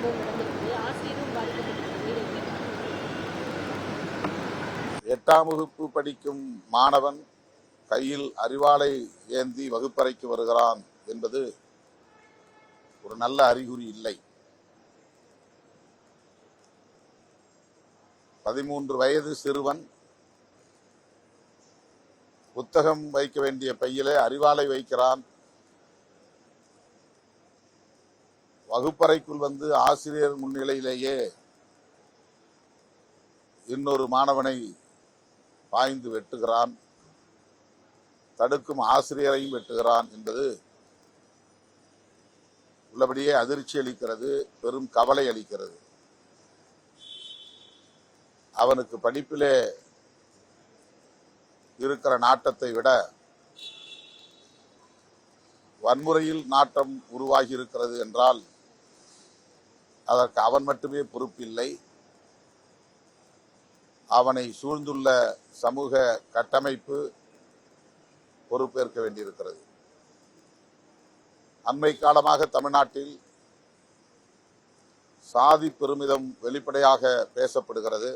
சம்பவம் நடந்திருக்கு. ஆசிரியரும் பாதிக்கப்பட்டிருக்காரு. 8ஆம் வகுப்பு படிக்கும் மாணவன் கையில் அறிவாளை ஏந்தி வகுப்பறைக்கு வருகிறான் என்பது ஒரு நல்ல அறிகுறி இல்லை. 13 வயது சிறுவன் புத்தகம் வைக்க வேண்டிய பையிலே அறிவாளை வைக்கிறான். வகுப்பறைக்குள் வந்து ஆசிரியர் முன்னிலையிலேயே இன்னொரு மாணவனை பாய்ந்து வெட்டுகிறான். தடுக்கும் ஆசிரியரையும் வெட்டுகிறான் என்பது உள்ளபடியே அதிர்ச்சி அளிக்கிறது, பெரும் கவலை அளிக்கிறது. அவனுக்கு படிப்பிலே இருக்கிற நாட்டத்தை விட வன்முறையில் நாட்டம் உருவாகி இருக்கிறது என்றால் அதற்கு அவன் மட்டுமே பொறுப்பில்லை. அவனை சூழ்ந்துள்ள சமூக கட்டமைப்பு பொறுப்பேற்க வேண்டியிருக்கிறது. அண்மை காலமாக தமிழ்நாட்டில் சாதி பெருமிதம் வெளிப்படையாக பேசப்படுகிறது.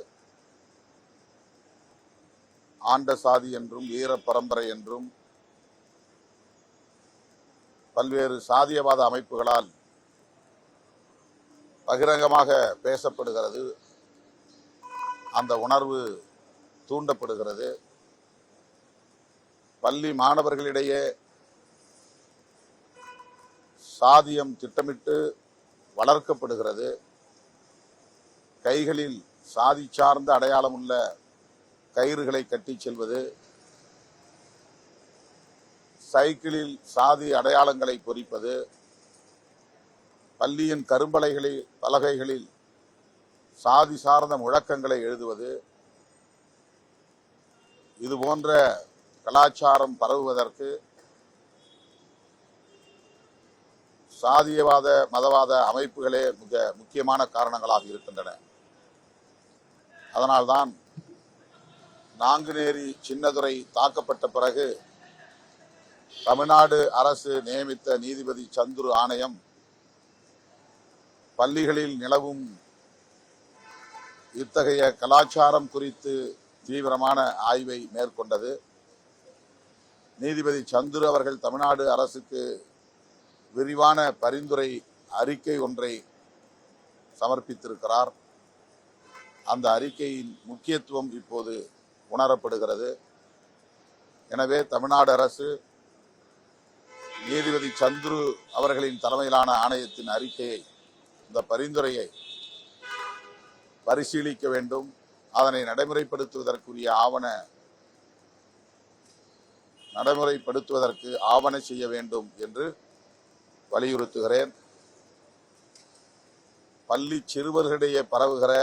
ஆண்ட சாதி என்றும் வீர பரம்பரை என்றும் பல்வேறு சாதியவாத அமைப்புகளால் பகிரங்கமாக பேசப்படுகிறது. அந்த உணர்வு தூண்டப்படுகிறது. பள்ளி மாணவர்களிடையே சாதியம் திட்டமிட்டு வளர்க்கப்படுகிறது. கைகளில் சாதி சார்ந்த அடையாளம் உள்ள கயிறுகளை கட்டி செல்வது, சைக்கிளில் சாதி அடையாளங்களை பொறிப்பது, பள்ளியின் பலகைகளில் சாதி சார்ந்த முழக்கங்களை எழுதுவது, இது போன்ற கலாச்சாரம் பரவுவதற்கு சாதியவாத மதவாத அமைப்புகளே மிக முக்கியமான காரணங்களாக இருக்கின்றன. அதனால்தான் நாங்குநேரி சின்னதுரை தாக்கப்பட்ட பிறகு தமிழ்நாடு அரசு நியமித்த நீதிபதி சந்துரு ஆணையம் பள்ளிகளில் நிலவும் இத்தகைய கலாச்சாரம் குறித்து தீவிரமான ஆய்வை மேற்கொண்டது. நீதிபதி சந்துரு அவர்கள் தமிழ்நாடு அரசுக்கு விரிவான பரிந்துரை அறிக்கை ஒன்றை சமர்ப்பித்திருக்கிறார். அந்த அறிக்கையின் முக்கியத்துவம் இப்போது உணரப்படுகிறது. எனவே தமிழ்நாடு அரசு நீதிபதி சந்துரு அவர்களின் தலைமையிலான ஆணையத்தின் அறிக்கையை, இந்த பரிந்துரையை பரிசீலிக்க வேண்டும். அதனை நடைமுறைப்படுத்துவதற்கு ஆவண செய்ய வேண்டும் என்று வலியுறுத்துகிறேன். பள்ளி சிறுவர்களிடையே பரவுகிற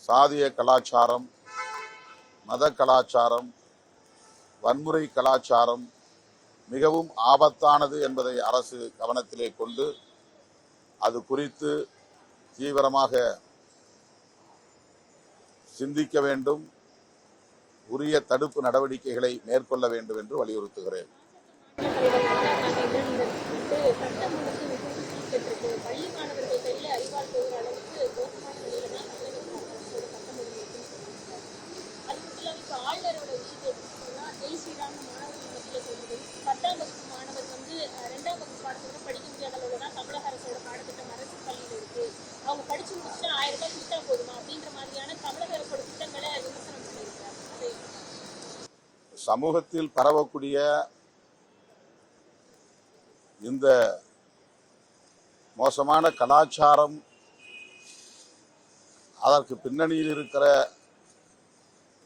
சாதிய கலாச்சாரம், மத கலாச்சாரம், வன்முறை கலாச்சாரம் மிகவும் ஆபத்தானது என்பதை அரசு கவனத்திலே கொண்டு அது குறித்து தீவிரமாக சிந்திக்க வேண்டும். உரிய தடுப்பு நடவடிக்கைகளை மேற்கொள்ள வேண்டும் என்று வலியுறுத்துகிறேன். சமூகத்தில் பரவக்கூடிய இந்த மோசமான கலாச்சாரம், அதற்கு பின்னணியில் இருக்கிற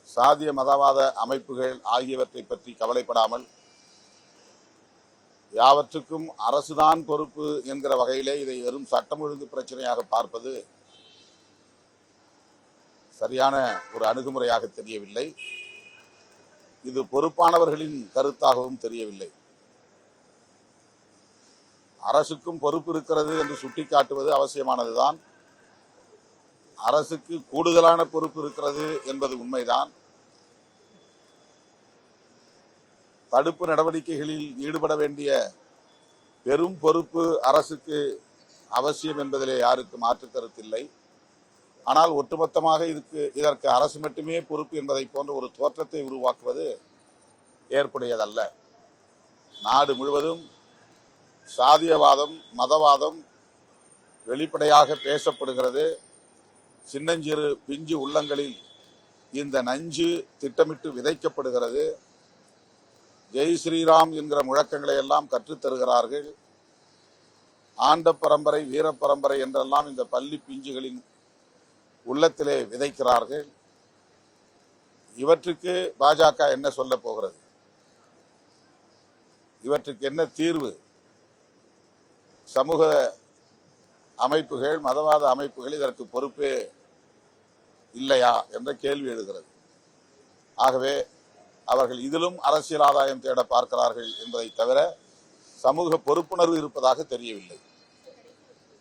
சாதிய மதவாத அமைப்புகள் ஆகியவற்றை பற்றி கவலைப்படாமல் யாவற்றுக்கும் அரசுதான் பொறுப்பு என்கிற வகையிலே இதை வெறும் சட்டம் ஒழுங்கு பிரச்சனையாக பார்ப்பது சரியான ஒரு அணுகுமுறையாக தெரியவில்லை. இது பொறுப்பானவர்களின் கருத்தாகவும் தெரியவில்லை. அரசுக்கும் பொறுப்பு இருக்கிறது என்று சுட்டிக்காட்டுவது அவசியமானதுதான். அரசுக்கு கூடுதலான பொறுப்பு இருக்கிறது என்பது உண்மைதான். தடுப்பு நடவடிக்கைகளில் ஈடுபட வேண்டிய பெரும் பொறுப்பு அரசுக்கு அவசியம் என்பதிலே யாருக்கு மாற்று கருத்தில்லை. ஆனால் ஒட்டுமொத்தமாக இதற்கு அரசு மட்டுமே பொறுப்பு என்பதை போன்ற ஒரு தோற்றத்தை உருவாக்குவது ஏற்புடையதல்ல. நாடு முழுவதும் சாதியவாதம், மதவாதம் வெளிப்படையாக பேசப்படுகிறது. சின்னஞ்சிறு பிஞ்சு உள்ளங்களில் இந்த நஞ்சு திட்டமிட்டு விதைக்கப்படுகிறது. ஜெய் ஸ்ரீராம் என்கிற முழக்கங்களை எல்லாம் கற்றுத்தருகிறார்கள். ஆண்ட பரம்பரை, வீர பரம்பரை என்றெல்லாம் இந்த பள்ளி பிஞ்சுகளின் உள்ளத்திலே விதைக்கிறார்கள். இவற்றுக்கு பாஜக என்ன சொல்ல போகிறது? இவற்றுக்கு என்ன தீர்வு? சமூக அமைப்புகள், மதவாத அமைப்புகள் இதற்கு பொறுப்பே இல்லையா என்ற கேள்வி எழுகிறது. ஆகவே அவர்கள் இதிலும் அரசியல் ஆதாயம் தேட பார்க்கிறார்கள் என்பதை தவிர சமூக பொறுப்புணர்வு இருப்பதாக தெரியவில்லை.